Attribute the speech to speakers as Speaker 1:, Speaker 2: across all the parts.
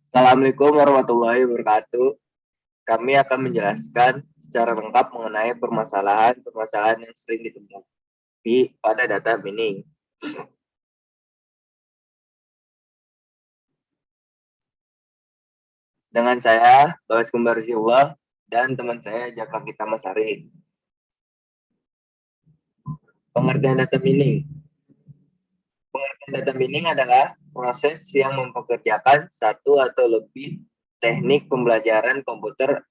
Speaker 1: Assalamualaikum warahmatullahi wabarakatuh. Kami akan menjelaskan secara lengkap mengenai permasalahan-permasalahan yang sering ditemui pada data mining. Dengan saya, Bawas Kembar Ziullah, dan teman saya, Jaka Kita Masari. Pengertian data mining. Pengertian data mining adalah proses yang mempekerjakan satu atau lebih teknik pembelajaran komputer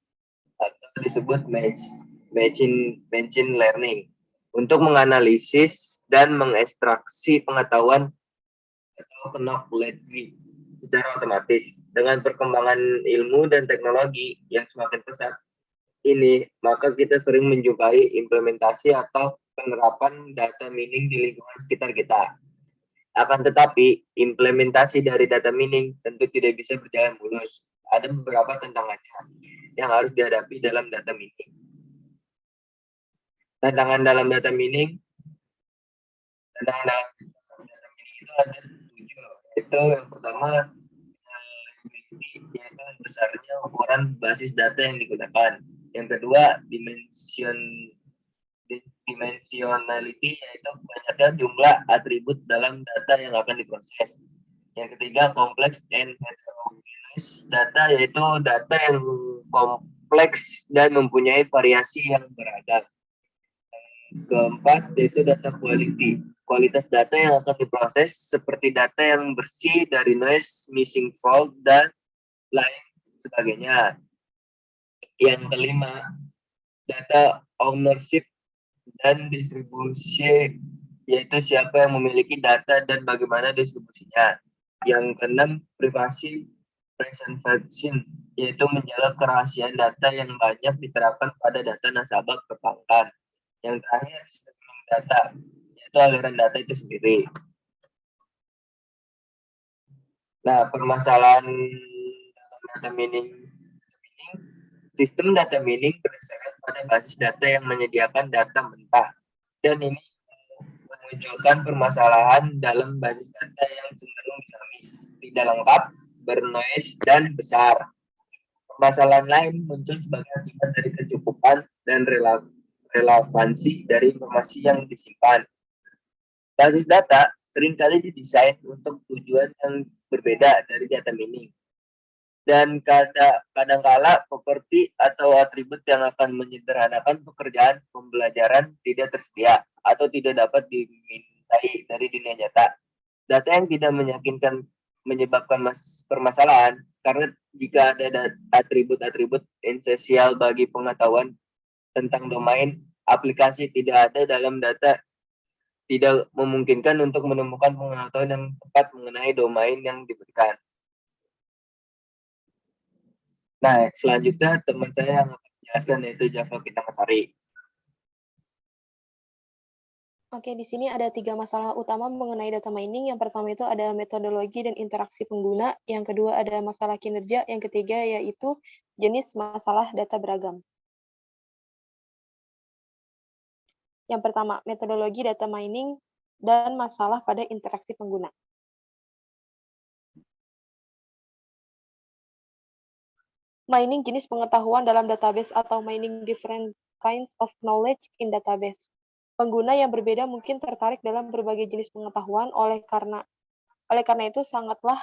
Speaker 1: atau disebut machine learning untuk menganalisis dan mengekstraksi pengetahuan atau knowledge secara otomatis. Dengan perkembangan ilmu dan teknologi yang semakin pesat ini, maka kita sering menjumpai implementasi atau penerapan data mining di lingkungan sekitar kita. Akan tetapi, implementasi dari data mining tentu tidak bisa berjalan mulus. Ada beberapa tantangannya yang harus dihadapi dalam data mining. Tantangan dalam data mining itu ada 7. Itu yang pertama, yaitu besarnya ukuran basis data yang digunakan. Yang kedua, dimensionality, yaitu banyaknya jumlah atribut dalam data yang akan diproses. Yang ketiga, complex and heterogeneous data, yaitu data yang kompleks dan mempunyai variasi yang beragam. Keempat, yaitu data quality. Kualitas data yang akan diproses seperti data yang bersih dari noise, missing fault, dan lain sebagainya. Yang kelima, data ownership dan distribusi, yaitu siapa yang memiliki data dan bagaimana distribusinya. Yang keenam, privasi preservation, yaitu menjaga kerahasiaan data yang banyak diterapkan pada data nasabah perbankan. Yang terakhir, streaming data, yaitu aliran data itu sendiri. Nah, permasalahan dalam data mining, sistem data mining berdasarkan pada basis data yang menyediakan data mentah, dan ini memunculkan permasalahan dalam basis data yang cenderung dinamis, tidak lengkap, bernoise, dan besar. Permasalahan lain muncul sebagai akibat dari kecukupan dan relevansi dari informasi yang disimpan. Basis data seringkali didesain untuk tujuan yang berbeda dari data mining. Dan kadangkala properti atau atribut yang akan menyederhanakan pekerjaan pembelajaran tidak tersedia atau tidak dapat dimintai dari dunia nyata. Data yang tidak meyakinkan menyebabkan permasalahan karena jika ada atribut-atribut esensial bagi pengetahuan tentang domain aplikasi tidak ada dalam data, tidak memungkinkan untuk menemukan pengetahuan yang tepat mengenai domain yang diberikan. Nah, selanjutnya teman saya yang akan menjelaskan yaitu Java Kita Masari.
Speaker 2: Oke, di sini ada 3 masalah utama mengenai data mining. Yang pertama itu ada metodologi dan interaksi pengguna. Yang kedua ada masalah kinerja. Yang ketiga yaitu jenis masalah data beragam. Yang pertama, metodologi data mining dan masalah pada interaksi pengguna. Mining jenis pengetahuan dalam database atau mining different kinds of knowledge in database. Pengguna yang berbeda mungkin tertarik dalam berbagai jenis pengetahuan, oleh karena itu sangatlah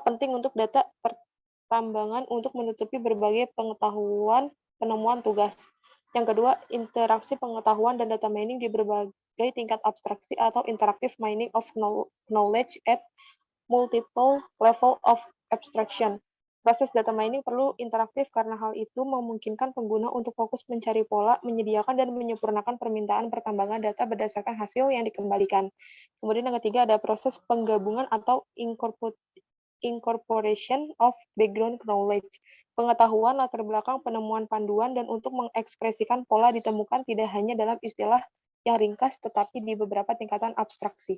Speaker 2: penting untuk data pertambangan untuk menutupi berbagai pengetahuan penemuan tugas. Yang kedua, interaksi pengetahuan dan data mining di berbagai tingkat abstraksi atau interactive mining of knowledge at multiple level of abstraction. Proses data mining perlu interaktif karena hal itu memungkinkan pengguna untuk fokus mencari pola, menyediakan dan menyempurnakan permintaan pertambangan data berdasarkan hasil yang dikembalikan. Kemudian yang ketiga ada proses penggabungan atau incorporation of background knowledge. Pengetahuan latar belakang penemuan panduan dan untuk mengekspresikan pola ditemukan tidak hanya dalam istilah yang ringkas tetapi di beberapa tingkatan abstraksi.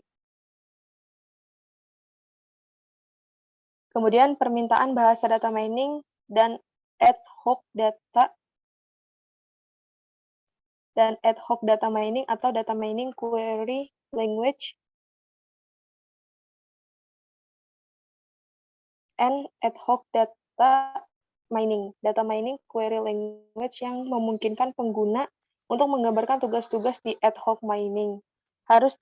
Speaker 2: Kemudian permintaan bahasa data mining dan ad hoc data mining atau data mining query language and ad hoc data mining. Data mining query language yang memungkinkan pengguna untuk menggambarkan tugas-tugas di ad hoc mining. Harus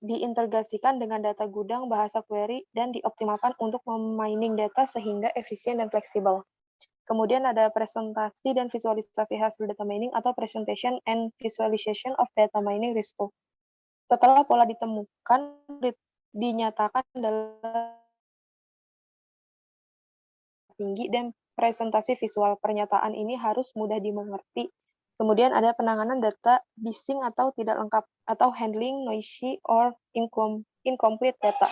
Speaker 2: diintegrasikan dengan data gudang bahasa query dan dioptimalkan untuk memining data sehingga efisien dan fleksibel. Kemudian ada presentasi dan visualisasi hasil data mining atau presentation and visualization of data mining result. Setelah pola ditemukan, dinyatakan dalam tinggi dan presentasi visual. Pernyataan ini harus mudah dimengerti. Kemudian ada penanganan data missing atau tidak lengkap, atau handling noisy or incomplete data.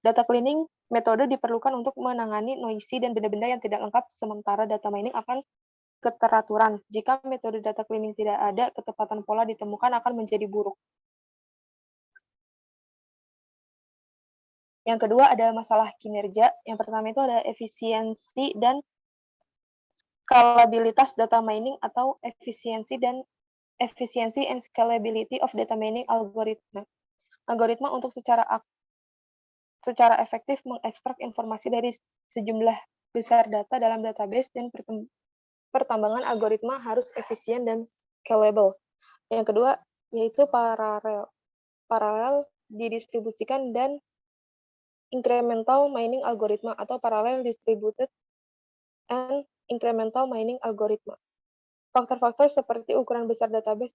Speaker 2: Data cleaning metode diperlukan untuk menangani noisy dan benda-benda yang tidak lengkap, sementara data mining akan keteraturan. Jika metode data cleaning tidak ada, ketepatan pola ditemukan akan menjadi buruk. Yang kedua ada masalah kinerja. Yang pertama itu ada efisiensi dan scalabilitas data mining atau efisiensi and scalability of data mining algoritma. Algoritma untuk secara efektif mengekstrak informasi dari sejumlah besar data dalam database dan pertambangan algoritma harus efisien dan scalable. Yang kedua yaitu paralel didistribusikan dan incremental mining algoritma atau parallel distributed and incremental mining algoritma. Faktor-faktor seperti ukuran besar database,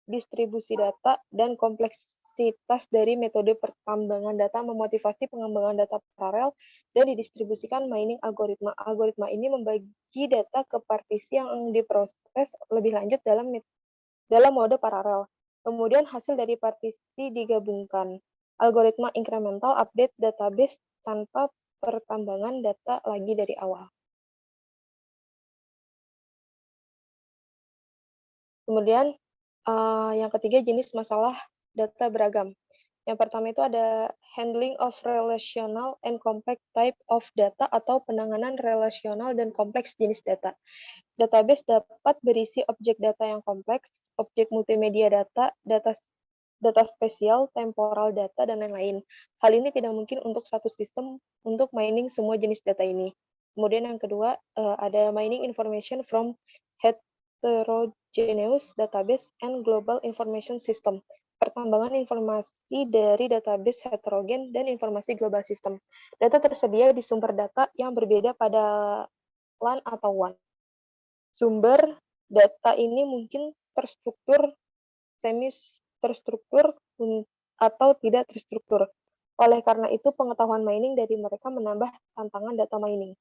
Speaker 2: distribusi data, dan kompleksitas dari metode pertambangan data memotivasi pengembangan data paralel dan didistribusikan mining algoritma. Algoritma ini membagi data ke partisi yang diproses lebih lanjut dalam mode paralel. Kemudian hasil dari partisi digabungkan. Algoritma incremental update database tanpa pertambangan data lagi dari awal. Kemudian yang ketiga jenis masalah data beragam. Yang pertama itu ada handling of relational and complex type of data atau penanganan relasional dan kompleks jenis data. Database dapat berisi objek data yang kompleks, objek multimedia data, data spesial, temporal data, dan lain-lain. Hal ini tidak mungkin untuk satu sistem untuk mining semua jenis data ini. Kemudian yang kedua, ada mining information from heterogeneous database and global information system. Pertambangan informasi dari database heterogen dan informasi global system. Data tersedia di sumber data yang berbeda pada LAN atau WAN. Sumber data ini mungkin terstruktur, semi-terstruktur, atau tidak terstruktur. Oleh karena itu, pengetahuan mining dari mereka menambah tantangan data mining.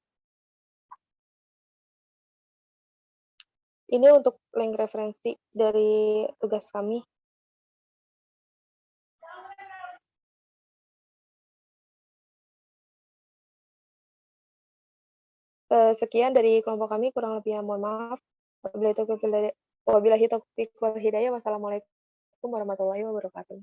Speaker 2: Ini untuk link referensi dari tugas kami. Sekian dari kelompok kami, kurang lebihnya mohon maaf. Wabillahi taufiq wal hidayah. Wassalamualaikum warahmatullahi wabarakatuh.